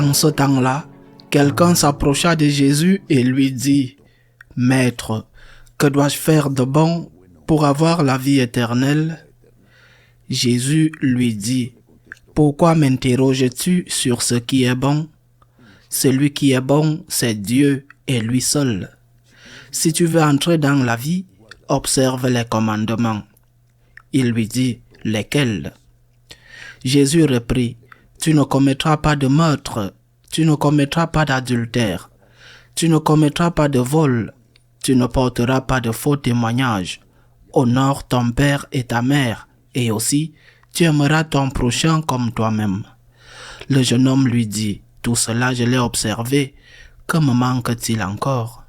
En ce temps-là, quelqu'un s'approcha de Jésus et lui dit, « Maître, que dois-je faire de bon pour avoir la vie éternelle ?» Jésus lui dit, « Pourquoi m'interroges-tu sur ce qui est bon? Celui qui est bon, c'est Dieu et lui seul. Si tu veux entrer dans la vie, observe les commandements. » Il lui dit, « Lesquels ?» Jésus reprit, « Tu ne commettras pas de meurtre, tu ne commettras pas d'adultère, tu ne commettras pas de vol, tu ne porteras pas de faux témoignages, honore ton père et ta mère, et aussi tu aimeras ton prochain comme toi-même. » Le jeune homme lui dit, « Tout cela je l'ai observé, que me manque-t-il encore ?»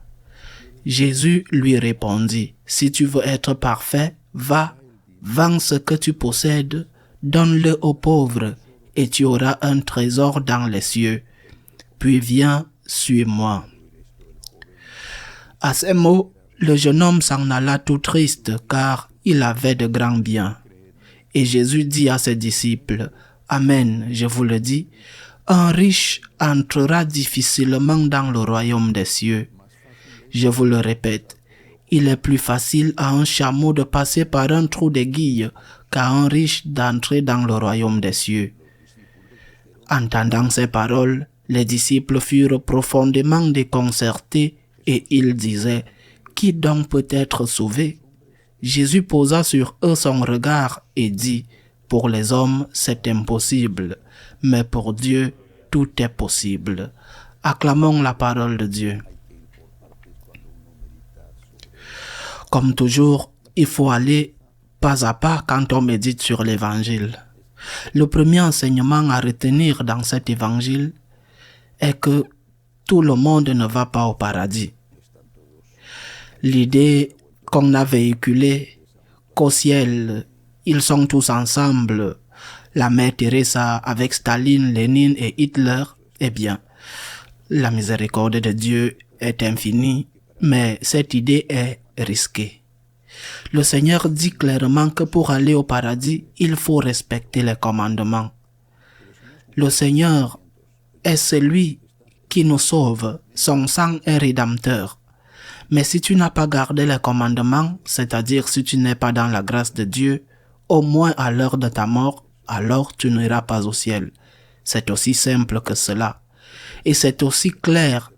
Jésus lui répondit, « Si tu veux être parfait, va, vends ce que tu possèdes, donne-le aux pauvres, et tu auras un trésor dans les cieux. Puis viens, suis-moi. » À ces mots, le jeune homme s'en alla tout triste, car il avait de grands biens. Et Jésus dit à ses disciples, « Amen, je vous le dis, un riche entrera difficilement dans le royaume des cieux. Je vous le répète, il est plus facile à un chameau de passer par un trou d'aiguille qu'à un riche d'entrer dans le royaume des cieux. » Entendant ces paroles, les disciples furent profondément déconcertés et ils disaient, « Qui donc peut être sauvé ?» Jésus posa sur eux son regard et dit, « Pour les hommes, c'est impossible, mais pour Dieu, tout est possible. » Acclamons la parole de Dieu. Comme toujours, il faut aller pas à pas quand on médite sur l'Évangile. Le premier enseignement à retenir dans cet Évangile est que tout le monde ne va pas au paradis. L'idée qu'on a véhiculée qu'au ciel, ils sont tous ensemble, la mère Teresa avec Staline, Lénine et Hitler, eh bien, la miséricorde de Dieu est infinie, mais cette idée est risquée. Le Seigneur dit clairement que pour aller au paradis, il faut respecter les commandements. Le Seigneur est celui qui nous sauve, son sang est rédempteur. Mais si tu n'as pas gardé les commandements, c'est-à-dire si tu n'es pas dans la grâce de Dieu, au moins à l'heure de ta mort, alors tu n'iras pas au ciel. C'est aussi simple que cela. Et c'est aussi clair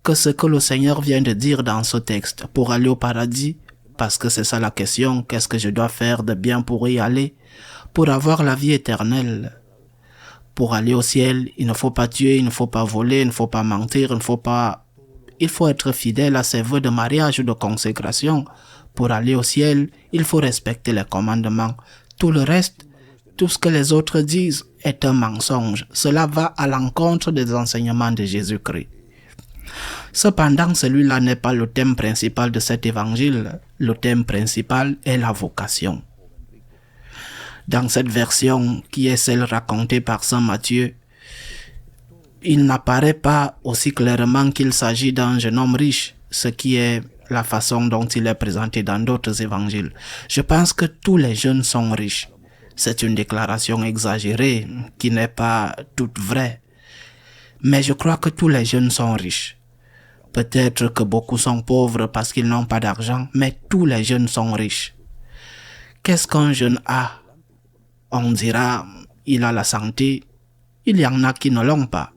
que ce que le Seigneur vient de dire dans ce texte. Pour aller au paradis, parce que c'est ça la question, qu'est-ce que je dois faire de bien pour y aller? Pour avoir la vie éternelle. Pour aller au ciel, il ne faut pas tuer, il ne faut pas voler, il ne faut pas mentir, il faut être fidèle à ses vœux de mariage ou de consécration. Pour aller au ciel, il faut respecter les commandements. Tout le reste, tout ce que les autres disent est un mensonge. Cela va à l'encontre des enseignements de Jésus-Christ. Cependant, celui-là n'est pas le thème principal de cet évangile. Le thème principal est la vocation. Dans cette version, qui est celle racontée par saint Matthieu, il n'apparaît pas aussi clairement qu'il s'agit d'un jeune homme riche, ce qui est la façon dont il est présenté dans d'autres évangiles. Je pense que tous les jeunes sont riches. C'est une déclaration exagérée qui n'est pas toute vraie. Mais je crois que tous les jeunes sont riches. Peut-être que beaucoup sont pauvres parce qu'ils n'ont pas d'argent, mais tous les jeunes sont riches. Qu'est-ce qu'un jeune a? On dira, il a la santé. Il y en a qui ne l'ont pas.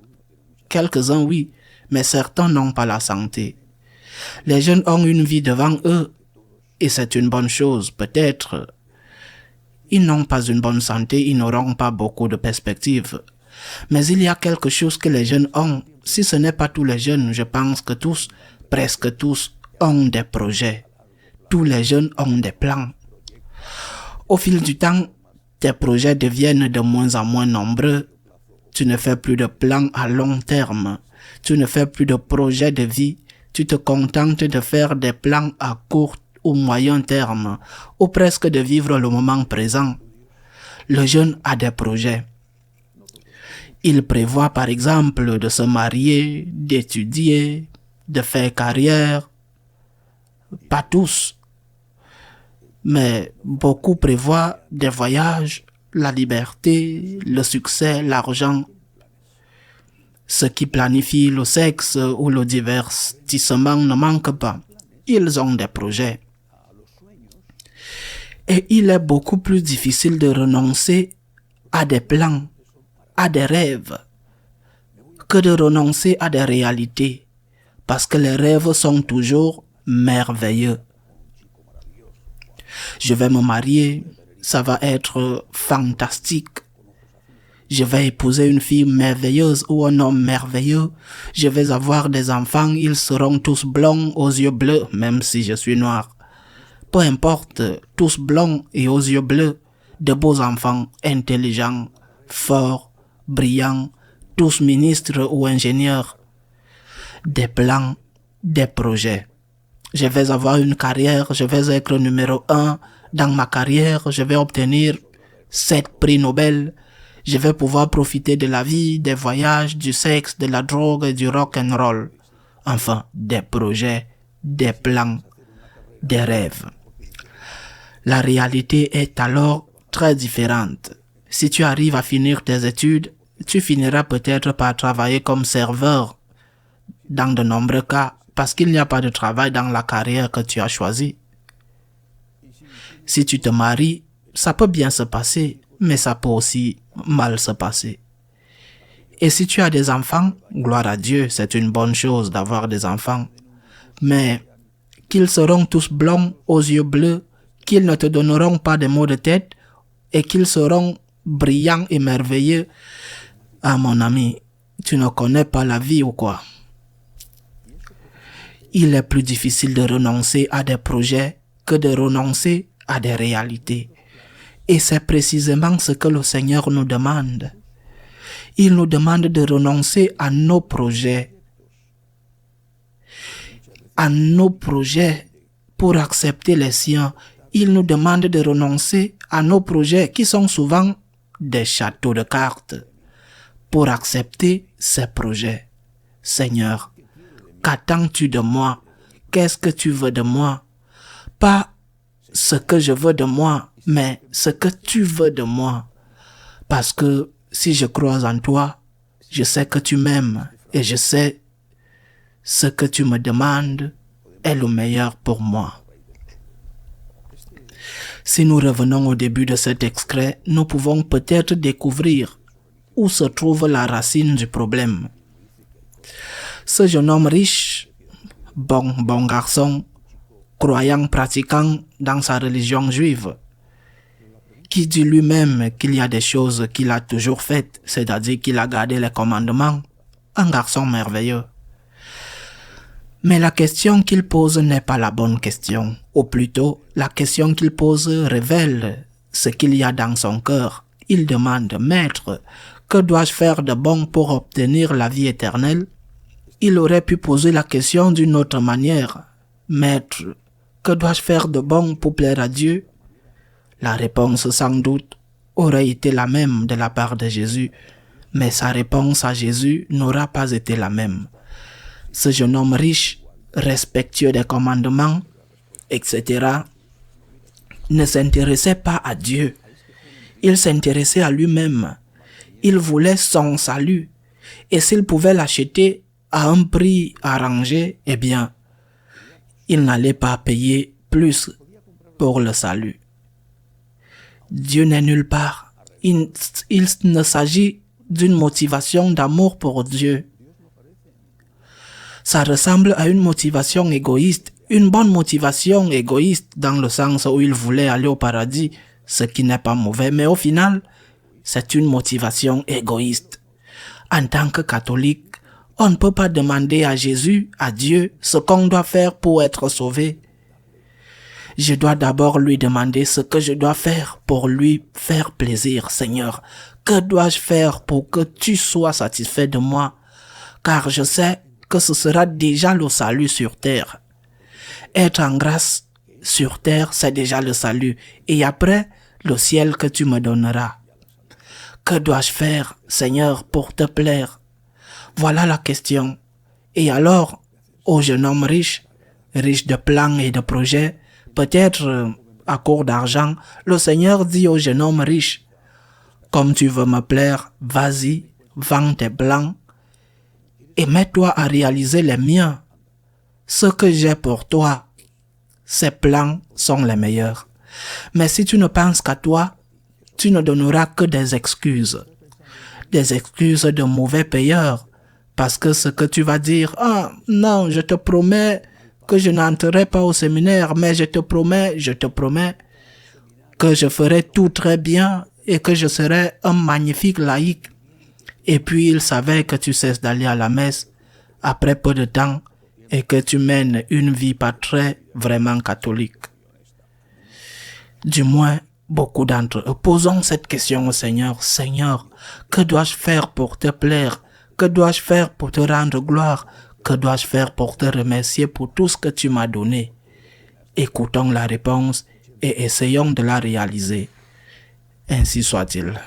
Quelques-uns, oui, mais certains n'ont pas la santé. Les jeunes ont une vie devant eux, et c'est une bonne chose, peut-être. Ils n'ont pas une bonne santé, ils n'auront pas beaucoup de perspectives. Mais il y a quelque chose que les jeunes ont. Si ce n'est pas tous les jeunes, je pense que tous, presque tous, ont des projets. Tous les jeunes ont des plans. Au fil du temps, tes projets deviennent de moins en moins nombreux. Tu ne fais plus de plans à long terme. Tu ne fais plus de projets de vie. Tu te contentes de faire des plans à court ou moyen terme, ou presque de vivre le moment présent. Le jeune a des projets. Il prévoit par exemple de se marier, d'étudier, de faire carrière. Pas tous, mais beaucoup prévoient des voyages, la liberté, le succès, l'argent. Ceux qui planifient le sexe ou le divertissement ne manquent pas. Ils ont des projets. Et il est beaucoup plus difficile de renoncer à des plans, à des rêves, que de renoncer à des réalités, parce que les rêves sont toujours merveilleux. Je vais me marier, ça va être fantastique. Je vais épouser une fille merveilleuse ou un homme merveilleux. Je vais avoir des enfants, ils seront tous blonds aux yeux bleus, même si je suis noir. Peu importe, tous blonds et aux yeux bleus, de beaux enfants, intelligents, forts, brillants, tous ministres ou ingénieurs. Des plans, des projets. Je vais avoir une carrière, je vais être numéro 1 dans ma carrière, je vais obtenir 7 prix Nobel. Je vais pouvoir profiter de la vie, des voyages, du sexe, de la drogue et du rock and roll. Enfin, des projets, des plans, des rêves. La réalité est alors très différente. Si tu arrives à finir tes études, tu finiras peut-être par travailler comme serveur dans de nombreux cas parce qu'il n'y a pas de travail dans la carrière que tu as choisie. Si tu te maries, ça peut bien se passer, mais ça peut aussi mal se passer. Et si tu as des enfants, gloire à Dieu, c'est une bonne chose d'avoir des enfants. Mais qu'ils seront tous blonds aux yeux bleus, qu'ils ne te donneront pas de maux de tête et qu'ils seront brillants et merveilleux. Ah mon ami, tu ne connais pas la vie ou quoi? Il est plus difficile de renoncer à des projets que de renoncer à des réalités. Et c'est précisément ce que le Seigneur nous demande. Il nous demande de renoncer à nos projets. À nos projets pour accepter les siens. Il nous demande de renoncer à nos projets qui sont souvent des châteaux de cartes pour accepter ces projets. Seigneur, qu'attends-tu de moi? Qu'est-ce que tu veux de moi? Pas ce que je veux de moi, mais ce que tu veux de moi. Parce que si je crois en toi, je sais que tu m'aimes et je sais ce que tu me demandes est le meilleur pour moi. Si nous revenons au début de cet extrait, nous pouvons peut-être découvrir où se trouve la racine du problème. Ce jeune homme riche, bon garçon, croyant, pratiquant dans sa religion juive, qui dit lui-même qu'il y a des choses qu'il a toujours faites, c'est-à-dire qu'il a gardé les commandements, un garçon merveilleux. Mais la question qu'il pose n'est pas la bonne question, ou plutôt, la question qu'il pose révèle ce qu'il y a dans son cœur. Il demande, « Maître, que dois-je faire de bon pour obtenir la vie éternelle ?» Il aurait pu poser la question d'une autre manière. « Maître, que dois-je faire de bon pour plaire à Dieu ?» La réponse, sans doute, aurait été la même de la part de Jésus, mais sa réponse à Jésus n'aura pas été la même. Ce jeune homme riche, respectueux des commandements, etc., ne s'intéressait pas à Dieu. Il s'intéressait à lui-même. Il voulait son salut. Et s'il pouvait l'acheter à un prix arrangé, eh bien, il n'allait pas payer plus pour le salut. Dieu n'est nulle part. Il ne s'agit d'une motivation d'amour pour Dieu. Ça ressemble à une motivation égoïste, une bonne motivation égoïste dans le sens où il voulait aller au paradis, ce qui n'est pas mauvais, mais au final, c'est une motivation égoïste. En tant que catholique, on ne peut pas demander à Jésus, à Dieu, ce qu'on doit faire pour être sauvé. Je dois d'abord lui demander ce que je dois faire pour lui faire plaisir. Seigneur, que dois-je faire pour que tu sois satisfait de moi? Car je sais que ce sera déjà le salut sur terre. Être en grâce sur terre, c'est déjà le salut. Et après, le ciel que tu me donneras. Que dois-je faire, Seigneur, pour te plaire? Voilà la question. Et alors, au jeune homme riche de plans et de projets, peut-être à court d'argent, le Seigneur dit au jeune homme riche, « Comme tu veux me plaire, vas-y, vends tes plans et mets-toi à réaliser les miens. Ce que j'ai pour toi, ces plans sont les meilleurs. Mais si tu ne penses qu'à toi, tu ne donneras que des excuses. Des excuses de mauvais payeurs. Parce que ce que tu vas dire, ah non, je te promets que je n'entrerai pas au séminaire, mais je te promets que je ferai tout très bien et que je serai un magnifique laïc. Et puis il savait que tu cesses d'aller à la messe après peu de temps et que tu mènes une vie pas très vraiment catholique. Du moins, beaucoup d'entre eux posons cette question au Seigneur. Seigneur, que dois-je faire pour te plaire? Que dois-je faire pour te rendre gloire? Que dois-je faire pour te remercier pour tout ce que tu m'as donné? Écoutons la réponse et essayons de la réaliser. Ainsi soit-il.